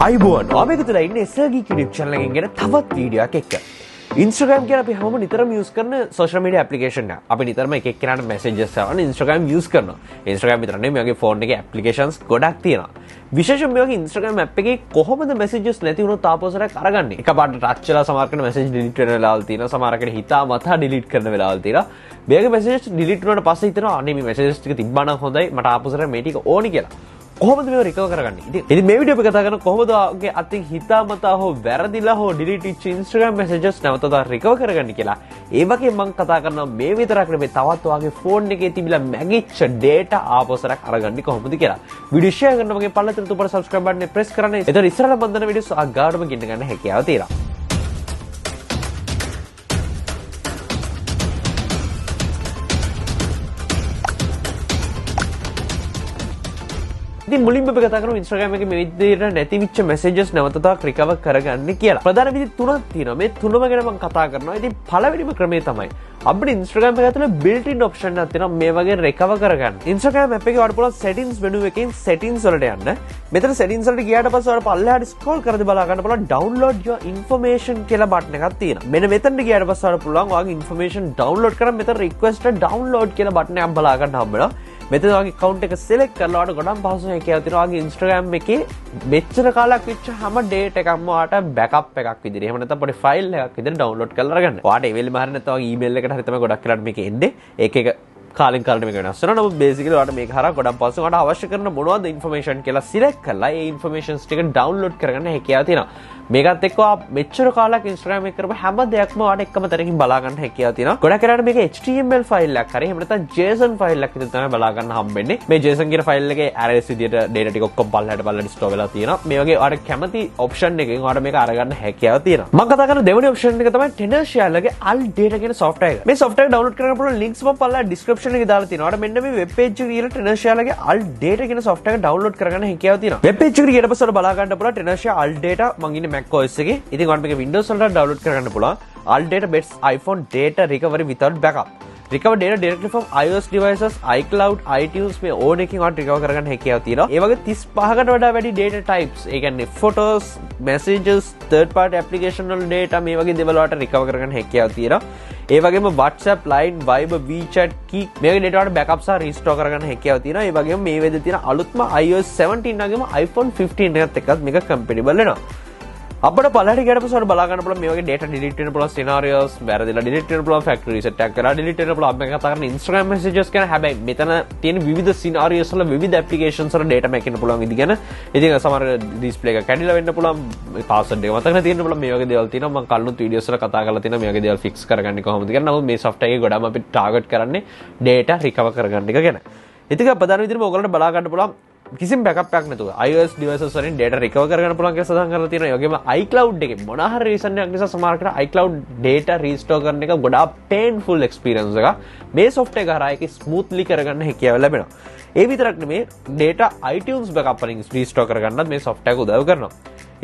අයිබෝන් ඔබ එකතු වෙලා ඉන්නේ SL Geek YouTube channel එකෙන් ගෙන තවත් වීඩියෝ එකක් එක්ක. Instagram කියන අපි හැමෝම නිතරම use කරන social media application එක. අපි නිතරම එක එක්කෙනාට messages යවන Instagram use කරනවා. Instagram විතර නෙමෙයි මගේ phone එකේ applications ගොඩක් තියෙනවා. විශේෂයෙන් මේ වගේ Instagram app එකේ කොහොමද messages නැති වුණොත් තාපෝසරයක් අරගන්නේ? එකපාරට touch වෙලා සමහර කෙනෙක් message delete වෙන වෙලාවල් තියෙනවා. සමහර කෙනෙක් හිතා මතා delete කරන වෙලාවල් තියෙනවා. මේගේ messages delete වුණාට පස්සේ හිතනවා අනේ මේ messages ටික තිබ්බා නම් හොඳයි. මට ආපෝසරයක් මේ ටික ඕනි කියලා. කොහොමද මේව රිකවර් කරගන්නේ? ඉතින් මේ වීඩියෝ එක කතා කරන කොහොමද ඔයගේ අතින් හිතාමතා හෝ වැරදිලා හෝ delete වෙච්ච Instagram messages නැවතත් රිකවර් කරගන්නේ කියලා. ඒ වගේ මම කතා කරනවා මේ විතරක් නෙමෙයි තවත් ඔයගේ phone එකේ තිබිලා මැගිච්ච data ආපස්සරක් අරගන්නේ කොහොමද කියලා. වීඩියෝ share කරන වගේ පළතුරු තුපර subscribe button එක press කරන්න. එතකොට ඉස්සරහට මම දෙන වීඩියෝස් අගාඩම ගෙන්න ගන්න හැකියාව තියෙනවා. ඉතින් මුලින්ම අපි කතා කරමු Instagram එකේ මේ විදිහට නැතිවෙච්ච messages නැවතත් recover කරගන්න කියලා. ප්‍රධාන විදි තුනක් තියෙනවා. මේ තුනම ගැන මම කතා කරනවා. ඉතින් පළවෙනිම ක්‍රමය තමයි අපිට Instagram එක ඇතුලේ built-in option එකක් තියෙනවා මේ වගේ recover කරගන්න. Instagram app එකේ වඩ පුළුවන් settings menu එකෙන් settings වලට යන්න. මෙතන settings වලට ගියාට පස්සේ වඩ පල්ලෙහාට scroll කරලා බලා ගන්න පුළුවන් download your information කියලා button එකක් තියෙනවා. මෙන්න මෙතනට ගියාට පස්සේ වඩ පුළුවන් ඔයාගේ information download කරන්න මෙතන request download කියලා button එකක් බලා ගන්න හම්බෙනවා. මෙතන ඔයාගේ account එක select කරලා ඔයාලට ගොඩක් පහසු හැකියාවක් තියෙනවා ඔයාගේ Instagram එකේ මෙච්චර කාලයක් වෙච්ච හැම data එකක්ම ඔයාලට backup එකක් විදිහට එහෙම නැත්නම් පොඩි file එකක් විදිහට download කරලා අරගන්න. ඔයාලට ඒ වෙලෙම හරිය නැත්නම් ඔයාගේ email එකට හරිය තමයි ගොඩක් වෙලාවට මේක එන්නේ. ඒක කාලෙන් කාලට මේක වෙනස් වෙනවා. නමුත් basically ඔයාලට මේක හරහා ගොඩක් පහසු ඔයාලට අවශ්‍ය කරන මොනවද information කියලා select කරලා ඒ informations ටික download කරගන්න හැකියාව තියෙනවා. මේකත් එක්ක මෙච්චර කාලයක් Instagram එක කරපු හැම දෙයක්ම ඔයාලට එකම තැනකින් බලා ගන්න හැකියාව තියෙනවා. ගොඩක් වෙලාවට මේක HTML ෆයිල් එකක් හරි එහෙම නැත්නම් JSON ෆයිල් එකක් විතර තමයි බලා ගන්න හම්බෙන්නේ. මේ JSON කියන ෆයිල් එකේ arrays විදියට data ටික ඔක්කොම පල්ලෙහාට store වෙලා තියෙනවා. මේ වගේ ඔයාලට කැමති option එකකින් ඔයාලට මේක අරගන්න හැකියාව තියෙනවා. මම කතා කරන දෙවෙනි option එක තමයි Tenacio's alt data කියන software එක. මේ software එක download කරගන්න පුළුවන් links මම පල්ලෙහා description එකේ දාලා තියෙනවා. ඔයාලට මෙන්න මේ web page එකේ ගිහලා Tenacio's alt data කියන software එක download කරගන්න හැකියාව තියෙනවා. web page එකට ගියට පස්සේ බලා ගන්න පුළුවන් Tenacious alt data මම ඉන්නේ Mac OS එකේ. ඉතින් ඔයාලට මේක Windows වලට download කරගන්න පුළුවන්. Alt data bets iPhone data recovery without backup. Recover data directly from iOS devices, iCloud, iTunes මේ ඕන එකකින් ඔයාලට recover කරගන්න හැකියාව තියෙනවා. ඒ වගේ 35කට වඩා වැඩි data types. ඒ කියන්නේ photos, messages, third party application වල data මේ වගේ දේවල් වලට recover කරගන්න හැකියාව තියෙනවා. ඒ වගේම WhatsApp, Line, Viber, WeChat, Kik මේ වගේ data වලට backup සහ restore කරගන්න හැකියාව තියෙනවා. ඒ වගේම මේ වෙද්දී තියෙන අලුත්ම iOS 17 වගේම iPhone 15 එකත් එක්කත් මේක compatible වෙනවා. අපිට පළහැට ගියට පස්සේ බලා ගන්න පුළුවන් මේ වගේ data delete වෙන පුළුවන් scenarios වැරදිලා delete වෙන පුළුවන් factory reset එකක් කරලා delete වෙන පුළුවන් අපි කතා කරන Instagram messages ගැන හැබැයි මෙතන තියෙන විවිධ scenarios වල විවිධ applications වල data මැකෙන්න පුළුවන් විදි ගැන ඉතින් සමහර display එක කැඩිලා වෙන්න පුළුවන් password එක මතක නැති වෙන්න පුළුවන් මේ වගේ දේවල් තියෙනවා මම කලිනුත් videos වල කතා කරලා තියෙනවා මේ වගේ දේවල් fix කරගන්නේ කොහොමද කියලා නමුත් මේ software එකේ ගොඩම අපි target කරන්නේ data recover කරගන්න එක ගැන ඉතින් ප්‍රධාන විදිහට ඔයගොල්ලන්ට බලා ගන්න පුළුවන් කිසිම backup එකක් නැතුව iOS devices වලින් data recover කරගන්න පුළුවන් කියලා සඳහන් කරලා තියෙනවා. ඒ වගේම iCloud එකේ මොන හරි reason එකක් නිසා සමහර කෙනා iCloud data restore කරන එක ගොඩාක් painful experience එකක්. මේ software එක හරහා ඒක smoothly කරගන්න හැකියාව ලැබෙනවා. ඒ විතරක් නෙමේ data iTunes backup වලින් restore කරගන්නත් මේ software එක උදව් කරනවා.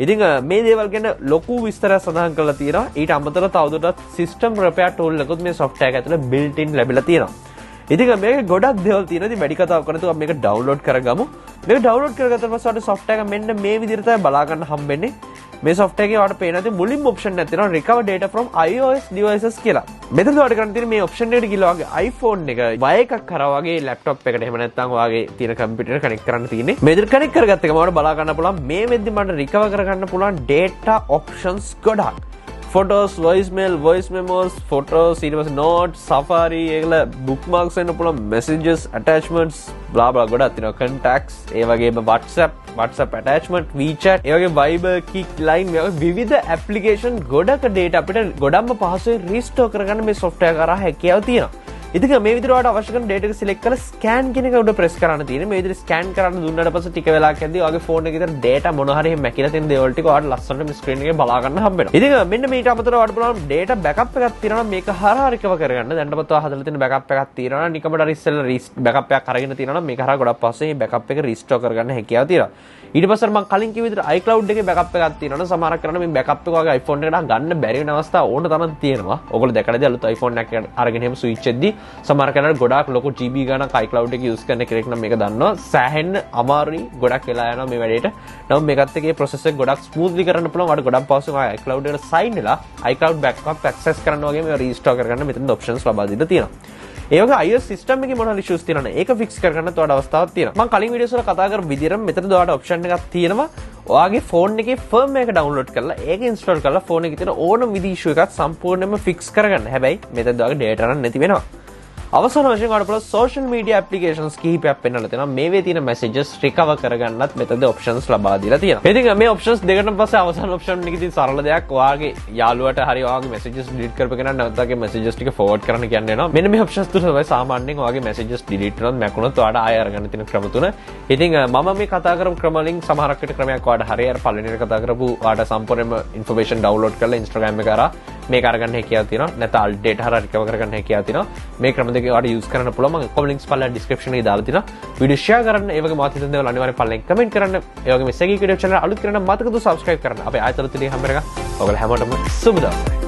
ඉතින් මේ දේවල් ගැන ලොකු විස්තරයක් සඳහන් කරලා තියෙනවා. ඊට අමතරව තවදුරටත් system repair tool එකකුත් මේ software එක ඇතුලේ built in ලැබිලා තියෙනවා. ඉතින් මේක ගොඩක් දේවල් තියෙනවා. ඉතින් වැඩි කතාවක් කරනකොට අපි මේක download කරගමු. මේක download කරගත්තට පස්සේ ඔයාලට software එක මෙන්න මේ විදිහට තමයි බලා ගන්න හම්බෙන්නේ. මේ software එකේ ඔයාලට පේන ඇති මුලින්ම option එකක් තියෙනවා recover data from iOS devices කියලා. මෙතන ඔයාලට කරන්න තියෙන්නේ මේ option එකට ගිහලා ඔයාගේ iPhone එක wire එකක් කරා වගේ laptop එකට එහෙම නැත්නම් ඔයාගේ තියෙන computer එකට connect කරන්න තියෙන්නේ. මේ විදිහට connect කරගත්ත එකම ඔයාලට බලා ගන්න පුළුවන් මේ වෙද්දි මට recover කරගන්න පුළුවන් data options ගොඩක්. photos, voicemail, voice memos, photos, notes, Safari, bookmarks වෙන්න පුළුවන් messages, attachments, blah blah ගොඩක් තියෙනවා contacts, ඒ වගේම WhatsApp attachment, WeChat, ඒ වගේ Viber, Kik, Line මේ වගේ විවිධ application ගොඩක data අපිට ගොඩක්ම පහසුවෙන් restore කරගන්න මේ software කරා හැකියාව තියෙනවා. ඉතින් මේ විදිහට ඔයාලට අවශ්‍ය කරන data එක select කරලා scan කියන එක උඩ press කරන්න තියෙන්නේ. මේ විදිහට scan කරන්න දුන්නාට පස්සේ ටික වෙලාවක් යද්දී ඔයාගේ phone එකේ තියෙන data මොන හරි එහෙම මැකිලා තියෙන දේවල් ටික ඔයාලට ලස්සනට මේ screen එකේ බලා ගන්න හම්බෙනවා. ඉතින් මෙන්න මේට අමතරව ඔයාලට පුළුවන් data backup එකක් තියෙනවා මේක හරහා recover කරගන්න. දැන්ටමත් ඔයා හදලා තියෙන backup එකක් තියෙනවා. නිකමට හරි ඉස්සෙල්ලා backup එකක් අරගෙන තියෙනවා මේක හරහා ගොඩක් පස්සේ මේ backup එක restore කරගන්න හැකියාව තියෙනවා. ඊට පස්සේ මම කලින් කිව්ව විදිහට iCloud එකේ backup එකක් තියෙනවනේ සමහරක් කරන්න මේ backup එක වගේ iPhone එකට ගන්න බැරි වෙන අවස්ථා ඕන තරම් තියෙනවා. ඔයගොල්ලෝ දැකලාද අලුත් iPhone එකක් අරගෙන එහෙම ස්විච් එද්දි සමහර කෙනාට ගොඩාක් ලොකු GB ගණනක් iCloud එක use කරන කෙනෙක් නම් මේක දන්නවා. සෑහෙන්න අමාරුයි ගොඩක් වෙලා යනවා මේ වැඩේට. නමුත් මේකත් එක්කේ process එක ගොඩක් smoothly කරන්න පුළුවන්. ඔයාලට ගොඩක් පහසුවෙන් iCloud එකට sign වෙලා iCloud backup access කරන්න වගේ මේවා restore කරගන්න මෙතන options ලබා දීලා තියෙනවා. ඒ වගේ iOS system එකේ මොනවා issues තියෙනවනේ ඒක fix කරගන්නත් ඔයාලට අවස්ථාවක් තියෙනවා. මම කලින් වීඩියෝස් වල කතා කරපු විදිහට මෙතනද ඔයාලට option එකක් තියෙනවා. ඔයාගේ phone එකේ firmware එක download කරලා ඒක install කරලා phone එකේ තියෙන ඕනම විදි issue එකක් සම්පූර්ණයෙන්ම fix කරගන්න. හැබැයි මෙතනද ඔයාගේ data නම් නැති වෙනවා. අවසාන වශයෙන් ඔයාලට පුළුවන් social media applications කිහිපයක් පෙන්වලා තියෙනවා. මේවේ තියෙන messages recover කරගන්නත් මෙතනද options ලබා දීලා තියෙනවා. ඉතින් මේ options දෙකටම පස්සේ අවසාන option එක ඉතින් සරල දෙයක්. ඔයාගේ යාළුවට හරි ඔයාගේ messages delete කරපු කෙනා නැවත ඔයාගේ messages ටික forward කරන්න කියන්නේ වෙනවා. මෙන්න මේ options තුන තමයි සාමාන්‍යයෙන් ඔයාගේ messages delete වෙනවත් මැකුණොත් ඔයාලට ආය අරගන්න තියෙන ක්‍රම තුන. ඉතින් මම මේ කතා කරපු ක්‍රම වලින් සමහරක් විට ක්‍රමයක් ඔයාලට හරිය අර පළවෙනි එක කතා කරපු ඔයාලට සම්පූර්ණයෙන්ම information download කරලා Instagram එක කරා මේක අරගන්න හැකියාව තියෙනවා. නැත්නම් alt data හරහා recover කරගන්න හැකියාව තියෙනවා. මේ ක්‍රම දෙක ඔයාලට use කරන්න පුළුවන්. මම කොමෙන්ට් ලින්ක්ස් පල්ලා description එකේ දාලා තියෙනවා. වීඩියෝ share කරන්න, ඒ වගේ මාත් හිතන දේවල් අනිවාර්යෙන් පල්ලෙන් comment කරන්න. ඒ වගේ මේ SL Geek YouTube channel අලුත් කරන්න මතකද subscribe කරන්න. අපේ ආයතන තුලින් හැම එකක් ඔයගොල්ලෝ හැමෝටම සුබ දවසක්.